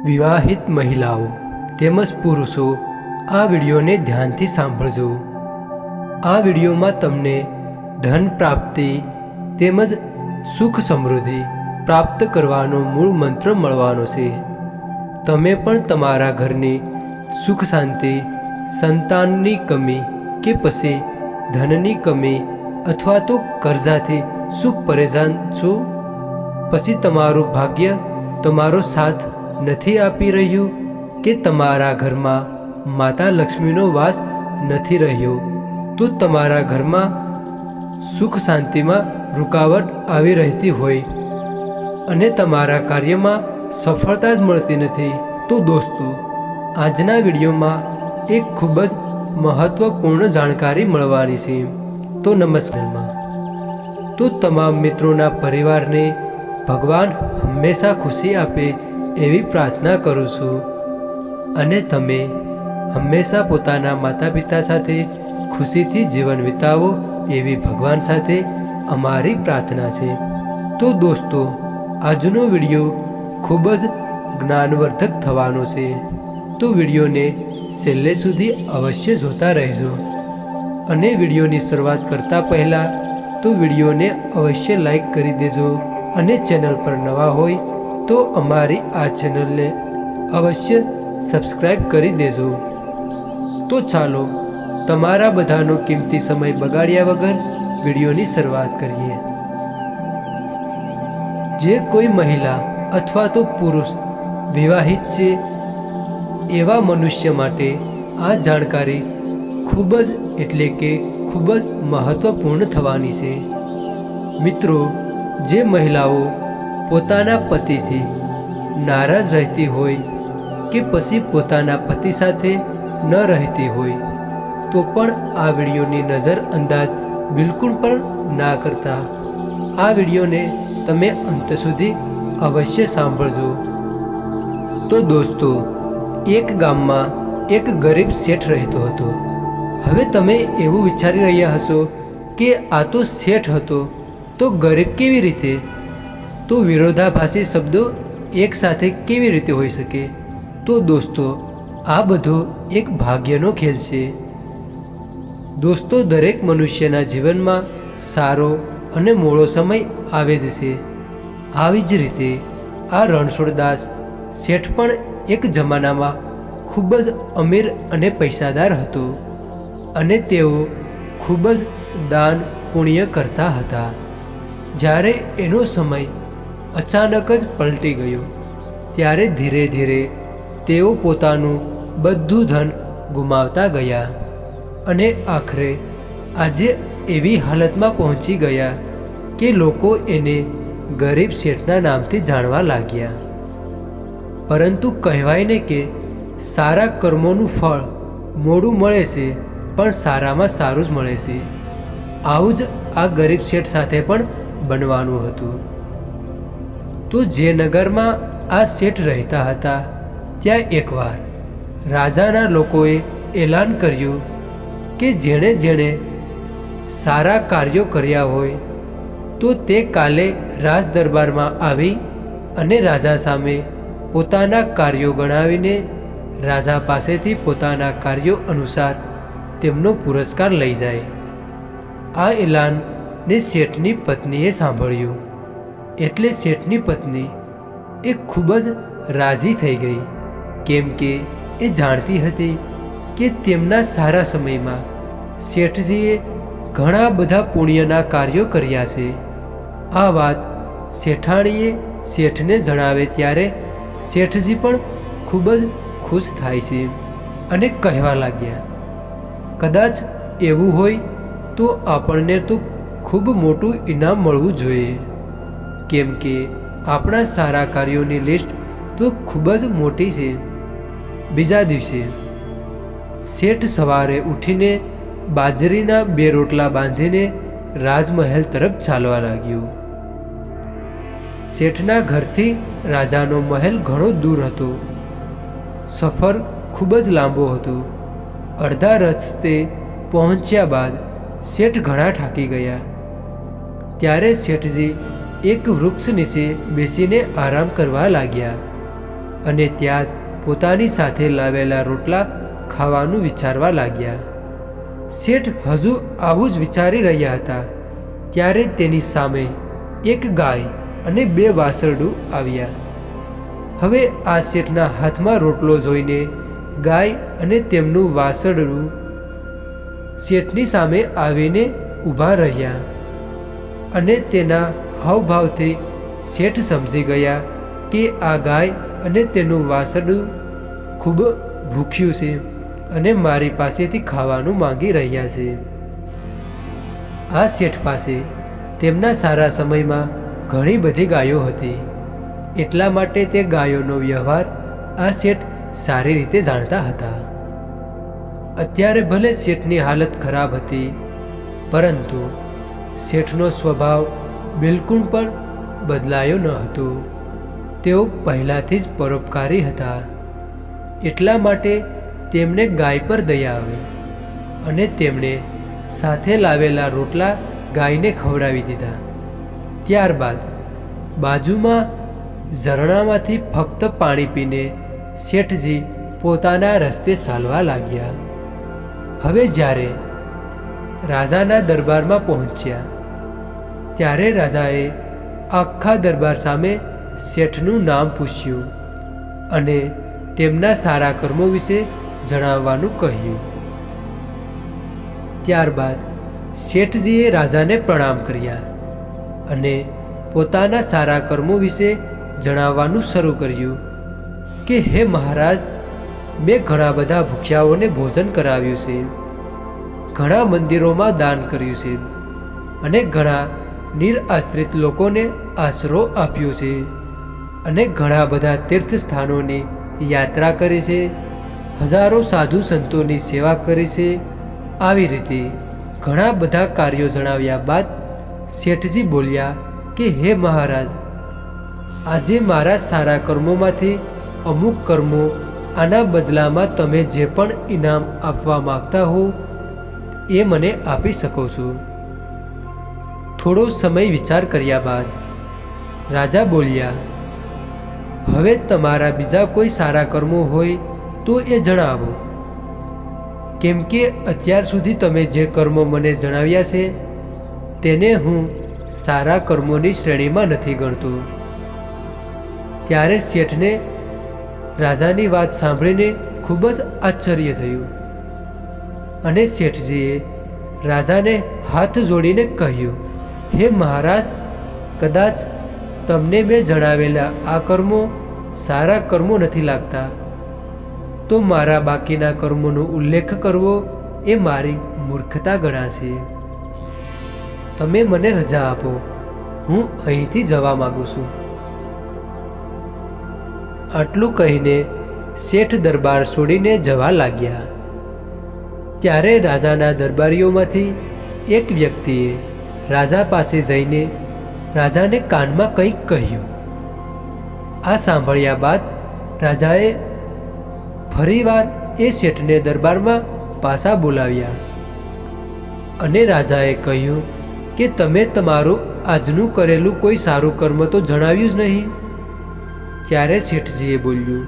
વિવાહિત મહિલાઓ તેમજ પુરુષો આ વિડીયોને ધ્યાનથી સાંભળજો। આ વિડીયોમાં તમને ધન પ્રાપ્તિ તેમજ સુખ સમૃદ્ધિ પ્રાપ્ત કરવાનો મૂળ મંત્ર મળવાનો છે। તમે પણ તમારા ઘરની સુખ શાંતિ, સંતાનની કમી કે પછી ધનની કમી અથવા તો કર્જાથી શું પરેશાન છો, પછી તમારું ભાગ્ય તમારો સાથ નથી આપી રહ્યું કે તમારા ઘરમાં માતા લક્ષ્મીનો વાસ નથી રહ્યો, તો તમારા ઘરમાં સુખ શાંતિમાં રૂકાવટ આવી રહેતી હોય અને તમારા કાર્યમાં સફળતા જ મળતી નથી, તો દોસ્તો આજના વિડીયોમાં એક ખૂબ જ મહત્વપૂર્ણ જાણકારી મળવાની છે। તો નમસ્કારમાં તો તમામ મિત્રોના પરિવારને ભગવાન હંમેશા ખુશી આપે એવી પ્રાર્થના કરું છું અને તમે હંમેશા પોતાના માતા પિતા સાથે ખુશીથી જીવન વિતાવો એવી ભગવાન સાથે અમારી પ્રાર્થના છે। તો દોસ્તો આજનો વિડીયો ખૂબ જ જ્ઞાનવર્ધક થવાનો છે, તો વિડીયોને છેલ્લે સુધી અવશ્ય જોતા રહેજો અને વિડીયોની શરૂઆત કરતાં પહેલાં તો વિડીયોને અવશ્ય લાઈક કરી દેજો અને ચેનલ પર નવા હોય તો અમારી આ ચેનલને અવશ્ય સબસ્ક્રાઈબ કરી દેજો। તો ચાલો તમારા બધાનો કિંમતી સમય બગાડ્યા વગર વિડીયોની શરૂઆત કરીએ। જે કોઈ મહિલા અથવા તો પુરુષ વિવાહિત છે એવા મનુષ્ય માટે આ જાણકારી ખૂબ જ એટલે કે ખૂબ જ મહત્વપૂર્ણ થવાની છે। મિત્રો, જે મહિલાઓ પોતાના પતિથી નારાજ રહેતી હોય કે પછી પોતાના પતિ સાથે ન રહેતી હોય તો પણ આ વિડીયોની નજર અંદાજ બિલકુલ પણ ના કરતા આ વિડીયોને તમે અંત સુધી અવશ્ય સાંભળજો। તો દોસ્તો એક ગામમાં એક ગરીબ શેઠ રહેતો હતો। હવે તમે એવું વિચારી રહ્યા હશો કે આ તો શેઠ હતો તો ગરીબ કેવી રીતે? તો વિરોધાભાસી શબ્દો એકસાથે કેવી રીતે હોઈ શકે? તો દોસ્તો આ બધો એક ભાગ્યનો ખેલ છે। દોસ્તો દરેક મનુષ્યના જીવનમાં સારો અને મોડો સમય આવે જ છે। આવી જ રીતે આ રણછોડદાસ શેઠ પણ એક જમાનામાં ખૂબ જ અમીર અને પૈસાદાર હતો અને તેઓ ખૂબ જ દાન પુણ્ય કરતા હતા। જ્યારે એનો સમય અચાનક જ પલટી ગયો ત્યારે ધીરે ધીરે તેઓ પોતાનું બધું ધન ગુમાવતા ગયા અને આખરે આજે એવી હાલતમાં પહોંચી ગયા કે લોકો એને ગરીબ શેઠના નામથી જાણવા લાગ્યા। પરંતુ કહેવાય ને કે સારા કર્મોનું ફળ મોડું મળે છે પણ સારામાં સારું જ મળે છે। આવું જ આ ગરીબ શેઠ સાથે પણ બનવાનું હતું। તો જે નગરમાં આ શેઠ રહેતા હતા ત્યાં એકવાર રાજાના લોકોએ એલાન કર્યું કે જેણે જેણે સારા કાર્યો કર્યા હોય તો તે કાલે રાજ દરબારમાં આવી અને રાજા સામે પોતાના કાર્યો ગણાવીને રાજા પાસેથી પોતાના કાર્યો અનુસાર તેમનો પુરસ્કાર લઈ જાય। આ એલાનને શેઠની પત્નીએ સાંભળ્યું એટલે શેઠની પત્ની એ ખૂબ જ રાજી થઈ ગઈ, કેમ કે એ જાણતી હતી કે તેમના સારા સમયમાં શેઠજીએ ઘણા બધા પુણ્યના કાર્યો કર્યા છે। આ વાત શેઠાણીએ શેઠને જણાવે ત્યારે શેઠજી પણ ખૂબ જ ખુશ થાય છે અને કહેવા લાગ્યા, કદાચ એવું હોય તો આપણને તો ખૂબ મોટું ઇનામ મળવું જોઈએ, કેમ કે આપણા સારા કાર્યોની લિસ્ટ તો ખૂબ જ મોટી છે। બીજા દિવસે શેઠ સવારે ઉઠીને બાજરીના 2 રોટલા બાંધીને રાજમહેલ તરફ ચાલવા લાગ્યો। શેઠના ઘરથી રાજાનો મહેલ ઘણો દૂર હતો। સફર ખૂબ જ લાંબો હતો। અડધા રસ્તે પહોંચ્યા બાદ શેઠ ઘણા થાકી ગયા। ત્યારે શેઠજી એક વૃક્ષ નીચે બેસીને આરામ કરવા લાગ્યા અને ત્યાં જ પોતાની સાથે લાવેલા રોટલા ખાવાનું વિચારવા લાગ્યા. શેઠ હજુ આવું જ વિચારી રહ્યા હતા ત્યારે તેની સામે એક ગાય અને 2 વાસરડું આવ્યા. હવે આ શેઠના હાથમાં રોટલો જોઈને ગાય અને તેમનું વાસરડું શેઠની સામે આવીને ઊભા રહ્યા અને તેના હાવભાવથી શેઠ સમજી ગયા કે આ ગાય અને તેનું વાસરડું ખૂબ ભૂખ્યું છે અને મારી પાસેથી ખાવાનું માંગી રહ્યા છે. આ શેઠ પાસે તેમના સારા સમયમાં ઘણી બધી ગાયો હતી, એટલા માટે તે ગાયોનો વ્યવહાર આ શેઠ સારી રીતે જાણતા હતા. અત્યારે ભલે શેઠની હાલત ખરાબ હતી, પરંતુ શેઠનો સ્વભાવ બિલકુલ પણ બદલાયો ન હતો. તેઓ પહેલાંથી જ પરોપકારી હતા, એટલા માટે તેમને ગાય પર દયા આવી અને તેમણે સાથે લાવેલા રોટલા ગાયને ખવડાવી દીધા. ત્યારબાદ બાજુમાં ઝરણામાંથી ફક્ત પાણી પીને શેઠજી પોતાના રસ્તે ચાલવા લાગ્યા. હવે જ્યારે રાજાના દરબારમાં પહોંચ્યા ત્યારે રાજાએ આખા દરબાર સામે શેઠનું નામ પૂછ્યું અને તેમના સારા કર્મો વિશે જણાવવાનું કહ્યું. ત્યારબાદ શેઠજીએ રાજાને પ્રણામ કર્યા અને પોતાના સારા કર્મો વિશે જણાવવાનું શરૂ કર્યું કે હે મહારાજ, મેં ઘણા બધા ભૂખ્યાઓને ભોજન કરાવ્યું છે, ઘણા મંદિરોમાં દાન કર્યું છે અને ઘણા નિરાશ્રિત લોકોને આશરો આપ્યો છે અને ઘણા બધા તીર્થ સ્થાનોની યાત્રા કરી છે, હજારો સાધુ સંતોની સેવા કરી છે. આવી રીતે ઘણા બધા કાર્યો જણાવ્યા બાદ શેઠજી બોલ્યા કે હે મહારાજ, આજે મારા સારા કર્મોમાંથી અમુક કર્મો, આના બદલામાં તમે જે પણ ઇનામ આપવા માગતા હો એ મને આપી શકો છો. થોડો સમય વિચાર કર્યા બાદ રાજા બોલ્યા, હવે તમારા બીજા કોઈ સારા કર્મો હોય તો એ જણાવો, કેમ કે અત્યાર સુધી તમે જે કર્મો મને જણાવ્યા છે તેને હું સારા કર્મોની શ્રેણીમાં નથી ગણતો. ત્યારે શેઠને રાજાની વાત સાંભળીને ખૂબ જ આશ્ચર્ય થયું અને શેઠજીએ રાજાને હાથ જોડીને કહ્યું, હે મહારાજ, કદાચ તમને મેં જણાવેલા આ કર્મો સારા કર્મો નથી લાગતા, તો મારા બાકીના કર્મોનો ઉલ્લેખ કરવો એ મારી મૂર્ખતા ગણાશે. તમે મને રજા આપો, હું અહીંથી જવા માગું છું. આટલું કહીને શેઠ દરબાર છોડીને જવા લાગ્યા. ત્યારે રાજાના દરબારીઓમાંથી એક વ્યક્તિએ રાજા પાસે જઈને રાજાને કાનમાં કંઈક કહ્યું. આ સાંભળ્યા બાદ રાજાએ ફરીવાર એ શેઠને દરબારમાં પાછા બોલાવ્યા અને રાજાએ કહ્યું કે તમે તમારું આજનું કરેલું કોઈ સારું કર્મ તો જણાવ્યું જ નહીં. ત્યારે શેઠજીએ બોલ્યું,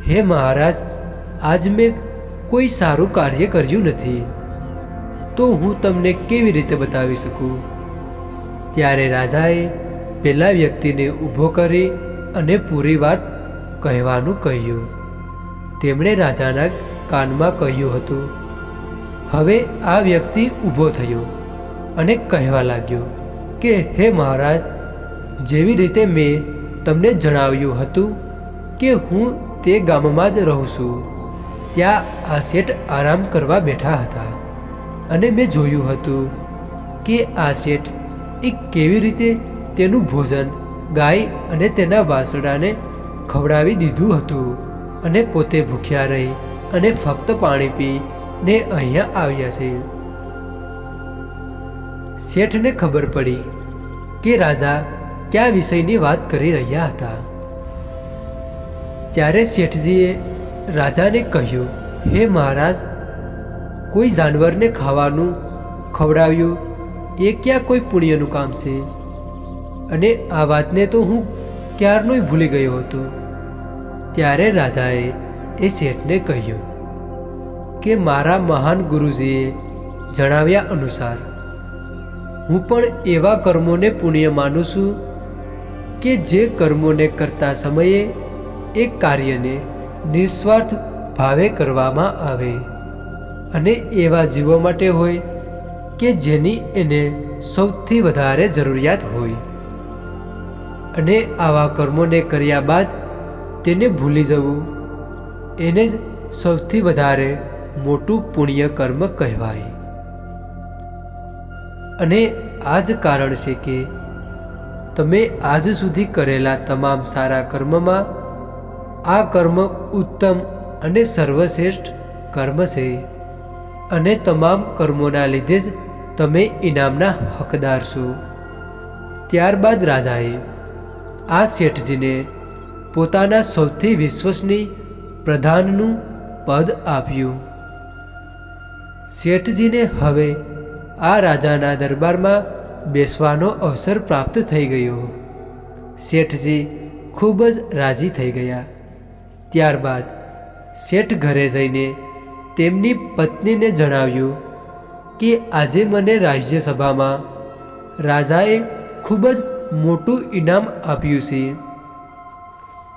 હે મહારાજ, આજ મેં કોઈ સારું કાર્ય કર્યું નથી, તો હું તમને કેવી રીતે બતાવી શકું? ત્યારે રાજાએ પેલા વ્યક્તિને ઊભો કરી અને પૂરી વાત કહેવાનું કહ્યું. તેમણે રાજાના કાનમાં કહ્યું હતું. હવે આ વ્યક્તિ ઊભો થયો અને કહેવા લાગ્યો કે હે મહારાજ, જેવી રીતે મેં તમને જણાવ્યું હતું કે હું તે ગામમાં જ રહું છું, ત્યાં આ શેઠ આરામ કરવા બેઠા હતા અને મેં જોયું હતું કે આ શેઠ કેવી રીતે તેનું ભોજન ગાય અને તેના વાસડાને ખવડાવી દીધું હતું અને પોતે ભૂખ્યા રહી અને ફક્ત પાણી પીને અહીંયા આવ્યા છે. શેઠને ખબર પડી કે રાજા કયા વિષયની વાત કરી રહ્યા હતા. ત્યારે શેઠજીએ રાજાને કહ્યું, હે મહારાજ, કોઈ જાનવરને ખાવાનું ખવડાવ્યું એ ક્યાં કોઈ પુણ્યનું કામ છે? અને આ વાતને તો હું ક્યારનોય ભૂલી ગયો હતો. ત્યારે રાજાએ એ શેઠને કહ્યું કે મારા મહાન ગુરુજીએ જણાવ્યા અનુસાર હું પણ એવા કર્મોને પુણ્ય માનું છું કે જે કર્મોને કરતા સમયે એ કાર્યને નિસ્વાર્થ ભાવે કરવામાં આવે અને એવા જીવો માટે હોય કે જેની એને સૌથી વધારે જરૂરિયાત હોય, અને આવા કર્મોને કર્યા બાદ તેને ભૂલી જવું એને જ સૌથી વધારે મોટું પુણ્ય કર્મ કહેવાય. અને આ જ કારણ છે કે તમે આજ સુધી કરેલા તમામ સારા કર્મમાં આ કર્મ ઉત્તમ અને સર્વશ્રેષ્ઠ કર્મ છે, અને તમામ કર્મોના લીધે જ તમે ઇનામના હકદાર છો. ત્યારબાદ રાજાએ આ શેઠજીને પોતાના સૌથી વિશ્વસનીય પ્રધાનનું પદ આપ્યું. શેઠજીને હવે આ રાજાના દરબારમાં બેસવાનો અવસર પ્રાપ્ત થઈ ગયો. શેઠજી ખૂબ જ રાજી થઈ ગયા. ત્યારબાદ શેઠ ઘરે જઈને તેમની પત્નીને જણાવ્યું કે આજે મને રાજ્યસભામાં રાજાએ ખૂબ જ મોટું ઇનામ આપ્યું છે.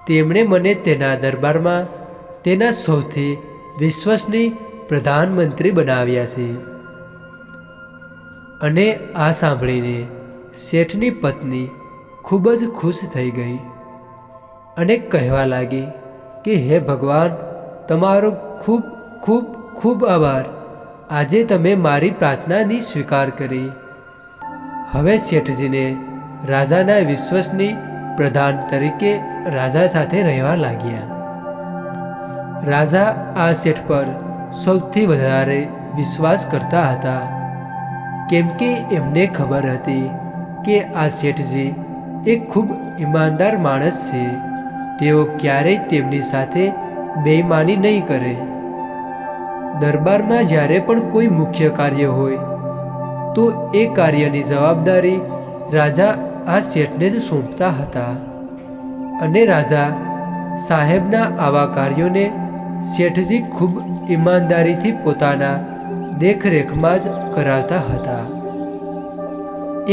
તેમણે મને તેના દરબારમાં તેના સૌથી વિશ્વસનીય પ્રધાનમંત્રી બનાવ્યા છે. અને આ સાંભળીને શેઠની પત્ની ખૂબ જ ખુશ થઈ ગઈ અને કહેવા લાગી કે હે ભગવાન, તમારો ખૂબ ખૂબ ખૂબ આભાર. આજે તમે મારી પ્રાર્થનાની સ્વીકાર કરી. હવે શેઠજીને રાજાના વિશ્વસનીય પ્રધાન તરીકે રાજા સાથે રહેવા લાગ્યા. રાજા આ શેઠ પર સૌથી વધારે વિશ્વાસ કરતા હતા, કેમ કે એમને ખબર હતી કે આ શેઠજી એક ખૂબ ઈમાનદાર માણસ છે. તેઓ ક્યારેય તેમની સાથે બેઈમાની નહીં કરે. દરબારમાં જ્યારે પણ કોઈ મુખ્ય કાર્ય હોય તો એ કાર્યની જવાબદારી રાજા આ શેઠને જ સોંપતા હતા, અને રાજા સાહેબના આવા કાર્યોને શેઠજી ખૂબ ઈમાનદારીથી પોતાના દેખરેખમાં જ કરાવતા હતા.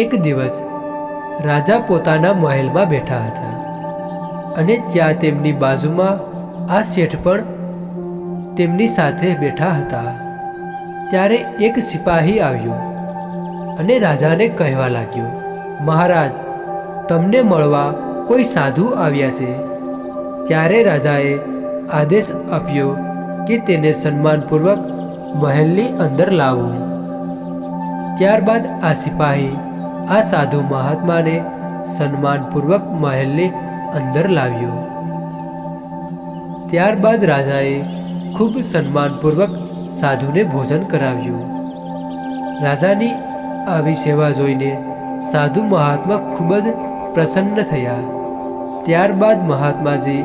એક દિવસ રાજા પોતાના મહેલમાં બેઠા હતા, અને ત્યાં તેમની બાજુમાં આ શેઠ પણ તેમની સાથે બેઠા હતા. ત્યારે એક સિપાહી આવ્યો અને રાજાને કહેવા લાગ્યો, મહારાજ, તમને મળવા કોઈ સાધુ આવ્યા છે. ત્યારે રાજાએ આદેશ આપ્યો કે તેને સન્માનપૂર્વક મહેલની અંદર લાવો. ત્યારબાદ આ સિપાહી આ સાધુ મહાત્માને સન્માનપૂર્વક મહેલની અંદર લાવ્યો. ત્યારબાદ રાજાએ ખૂબ સન્માનપૂર્વક સાધુને ભોજન કરાવ્યું. રાજાની આવી સેવા જોઈને સાધુ મહાત્મા ખૂબ જ પ્રસન્ન થયા. ત્યારબાદ મહાત્માજી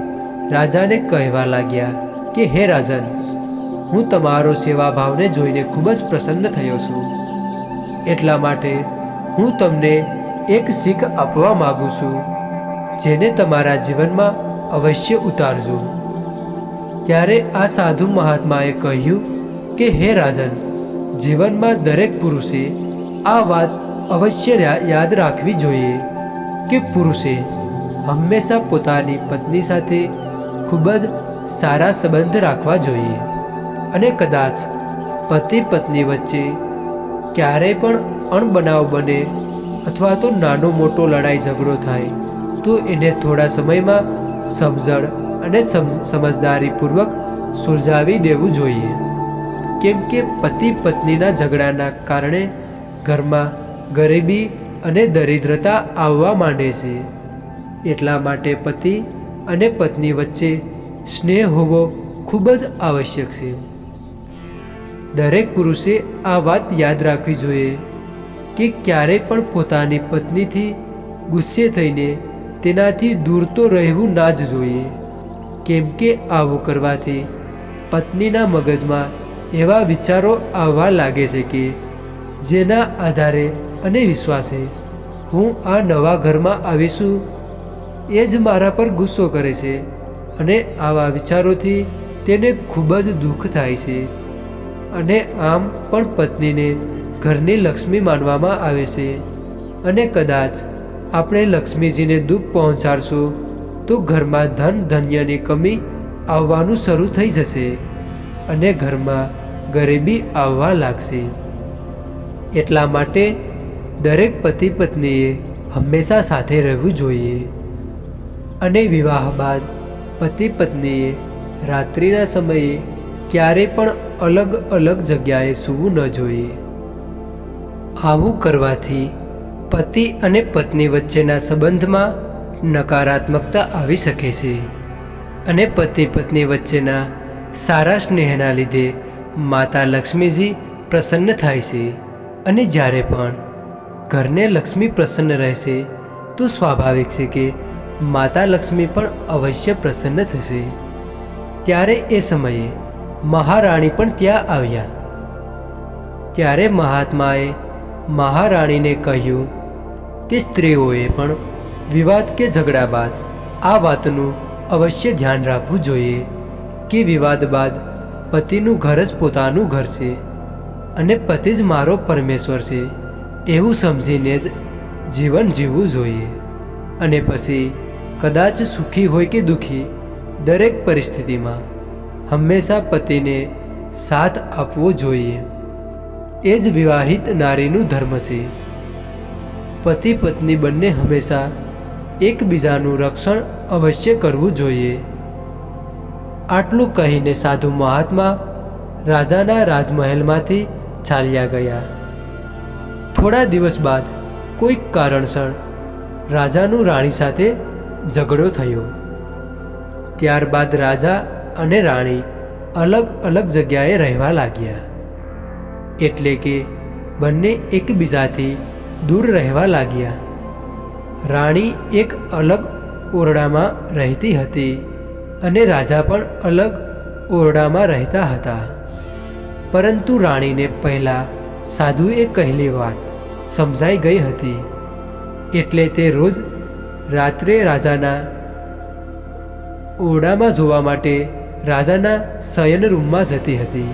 રાજાને કહેવા લાગ્યા કે હે રાજન, હું તમારો સેવાભાવને જોઈને ખૂબ જ પ્રસન્ન થયો છું. એટલા માટે હું તમને એક શીખ આપવા માગું છું, જેને તમારા જીવનમાં અવશ્ય ઉતારજો. ત્યારે આ સાધુ મહાત્માએ કહ્યું કે હે રાજન, જીવનમાં દરેક પુરુષે આ વાત અવશ્ય યાદ રાખવી જોઈએ કે પુરુષે હંમેશા પોતાની પત્ની સાથે ખૂબ જ સારા સંબંધ રાખવા જોઈએ, અને કદાચ પતિ પત્ની વચ્ચે ક્યારેય પણ અણબનાવ બને અથવા તો નાનો મોટો લડાઈ ઝઘડો થાય તો એને થોડા સમયમાં સમજણ અને સમજદારીપૂર્વક સુલઝાવી દેવું જોઈએ. કેમ કે પતિ પત્નીના ઝઘડાના કારણે ઘરમાં ગરીબી અને દરિદ્રતા આવવા માંડે છે. એટલા માટે પતિ અને પત્ની વચ્ચે સ્નેહ હોવો ખૂબ જ આવશ્યક છે. દરેક પુરુષે આ વાત યાદ રાખવી જોઈએ કે ક્યારેય પણ પોતાની પત્નીથી ગુસ્સે થઈને તેનાથી દૂર તો રહેવું ના જ જોઈએ. કેમ કે આવું કરવાથી પત્નીના મગજમાં એવા વિચારો આવવા લાગે છે કે જેના આધારે અને વિશ્વાસે હું આ નવા ઘરમાં આવીશું એ જ મારા પર ગુસ્સો કરે છે અને આવા વિચારોથી તેને ખૂબ જ દુઃખ થાય છે. અને આમ પણ પત્નીને ઘરની લક્ષ્મી માનવામાં આવે છે, અને કદાચ આપણે લક્ષ્મીજીને દુઃખ પહોંચાડશું તો ઘરમાં ધન ધન્યની કમી આવવાનું શરૂ થઈ જશે અને ઘરમાં ગરીબી આવવા લાગશે. એટલા માટે દરેક પતિ પત્નીએ હંમેશા સાથે રહેવું જોઈએ. અને વિવાહ બાદ પતિ પત્નીએ રાત્રિના સમયે ક્યારેય પણ અલગ અલગ જગ્યાએ સૂવું ન જોઈએ. આવું કરવાથી પતિ અને પત્ની વચ્ચેના સંબંધમાં નકારાત્મકતા આવી શકે છે, અને પતિ પત્ની વચ્ચેના સારા સ્નેહના લીધે માતા લક્ષ્મીજી પ્રસન્ન થાય છે. અને જ્યારે પણ ઘરને લક્ષ્મી પ્રસન્ન રહેશે તો સ્વાભાવિક છે કે માતા લક્ષ્મી પણ અવશ્ય પ્રસન્ન થશે. ત્યારે એ સમયે મહારાણી પણ ત્યાં આવ્યા. ત્યારે મહાત્માએ મહારાણીને કહ્યું કે સ્ત્રીઓએ પણ વિવાદ કે ઝઘડા બાદ આ વાતનું અવશ્ય ધ્યાન રાખવું જોઈએ કે વિવાદ બાદ પતિનું ઘર જ પોતાનું ઘર છે અને પતિ જ મારો પરમેશ્વર છે એવું સમજીને જ જીવન જીવવું જોઈએ. અને પછી કદાચ સુખી હોય કે દુઃખી, દરેક પરિસ્થિતિમાં હંમેશા પતિને સાથ આપવો જોઈએ. એ જ વિવાહિત નારીનું ધર્મ છે. પતિ પત્ની બંને હંમેશા એકબીજાનું રક્ષણ અવશ્ય કરવું જોઈએ. આટલું કહીને સાધુ મહાત્મા રાજાના રાજમહેલમાંથી ચાલ્યા ગયા. થોડા દિવસ બાદ કોઈક કારણસર રાજાનું રાણી સાથે ઝઘડો થયો. ત્યારબાદ રાજા અને રાણી અલગ અલગ જગ્યાએ રહેવા લાગ્યા. એટલે કે બંને એકબીજાથી દૂર રહેવા લાગ્યા. રાણી એક અલગ ઓરડામાં રહેતી હતી અને રાજા પણ અલગ ઓરડામાં રહેતા હતા. પરંતુ રાણીને પહેલાં સાધુએ કહેલી વાત સમજાઈ ગઈ હતી, એટલે તે રોજ રાત્રે રાજાના ઓરડામાં જોવા માટે રાજાના શયન રૂમમાં જતી હતી.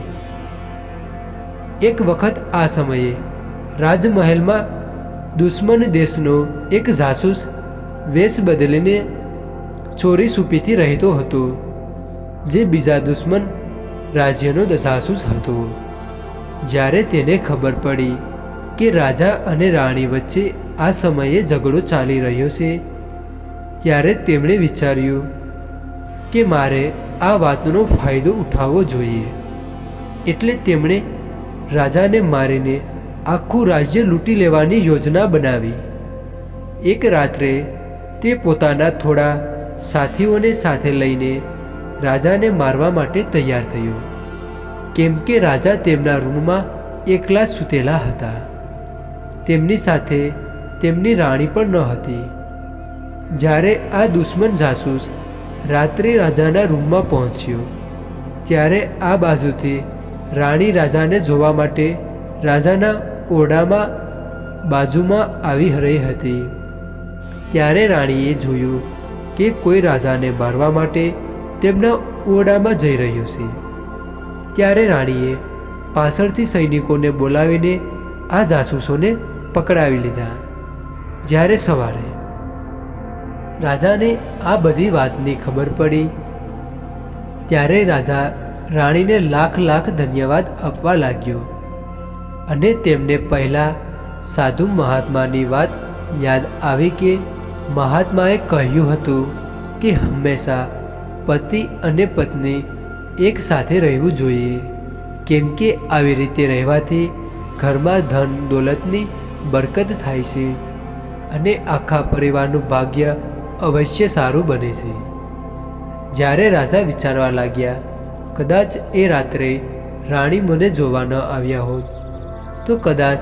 એક વખત આ સમયે રાજમહેલમાં દુશ્મન દેશનો એક જાસૂસ વેશ બદલીને ચોરી છુપીથી રહેતો હતો, જે બીજા દુશ્મન રાજ્યનો જાસૂસ હતો. જ્યારે તેને ખબર પડી કે રાજા અને રાણી વચ્ચે આ સમયે ઝઘડો ચાલી રહ્યો છે, ત્યારે તેમણે વિચાર્યું કે મારે આ વાતનો ફાયદો ઉઠાવવો જોઈએ. એટલે તેમણે રાજાને મારીને આખું રાજ્ય લૂંટી લેવાની યોજના બનાવી. એક રાત્રે તે પોતાના થોડા સાથીઓને સાથે લઈને રાજાને મારવા માટે તૈયાર થયો, કેમ કે રાજા તેમના રૂમમાં એકલા સૂતેલા હતા. તેમની સાથે તેમની રાણી પણ ન હતી. જ્યારે આ દુશ્મન જાસૂસ રાત્રે રાજાના રૂમમાં પહોંચ્યો, ત્યારે આ બાજુથી રાણી રાજાને જોવા માટે રાજાના ઓરડામાં બાજુમાં આવી રહી હતી. ત્યારે રાણીએ જોયું કે કોઈ રાજાને મારવા માટે તેમના ઓરડામાં જઈ રહ્યું છે. ત્યારે રાણીએ પાછળથી સૈનિકોને બોલાવીને આ જાસૂસોને પકડાવી લીધા. જ્યારે સવારે રાજાને આ બધી વાતની ખબર પડી, ત્યારે રાજા રાણીને લાખ લાખ ધન્યવાદ આપવા લાગ્યો અને તેમને પહેલાં સાધુ મહાત્માની વાત યાદ આવી કે મહાત્માએ કહ્યું હતું કે હંમેશા પતિ અને પત્ની એક સાથે રહેવું જોઈએ, કેમ કે આવી રીતે રહેવાથી ઘરમાં ધન દોલતની બરકત થાય છે અને આખા પરિવારનું ભાગ્ય અવશ્ય સારું બને છે. જ્યારે રાજા વિચારવા લાગ્યા, કદાચ એ રાત્રે રાણી મને જોવા ન આવ્યા હોત તો કદાચ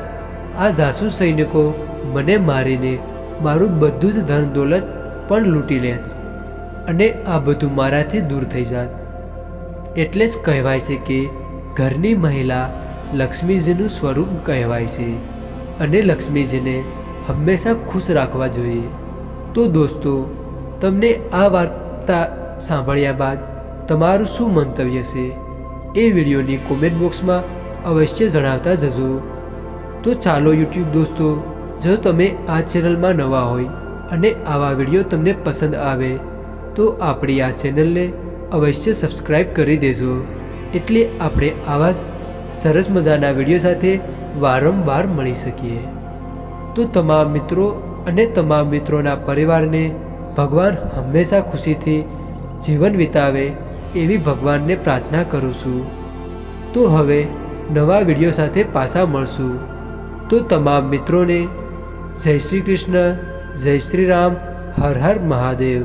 આ જાસૂસ સૈનિકો મને મારીને મારું બધું જ ધન દોલત પણ લૂંટી લેત અને આ બધું મારાથી દૂર થઈ જાત. એટલે જ કહેવાય છે કે ઘરની મહિલા લક્ષ્મીજીનું સ્વરૂપ કહેવાય છે અને લક્ષ્મીજીને હંમેશા ખુશ રાખવા જોઈએ. તો દોસ્તો, તમને આ વાર્તા સાંભળ્યા બાદ તમારું શું મંતવ્ય છે એ વિડીયોની કોમેન્ટ બોક્સમાં અવશ્ય જણાવતા જજો. તો ચાલો યુટ્યુબ દોસ્તો, જો તમે આ ચેનલમાં નવા હોય અને આવા વિડીયો તમને પસંદ આવે તો આપણી આ ચેનલને અવશ્ય સબસ્ક્રાઈબ કરી દેજો, એટલે આપણે આવા જ સરસ મજાના વિડીયો સાથે વારંવાર મળી શકીએ. તો તમામ મિત્રો અને તમામ મિત્રોના પરિવારને ભગવાન હંમેશા ખુશીથી જીવન વિતાવે એવી ભગવાનને પ્રાર્થના કરું છું. તો હવે નવા વિડીયો સાથે પાછા મળશું. તો તમામ મિત્રોને જય શ્રી કૃષ્ણ, જય શ્રી રામ, હર હર મહાદેવ.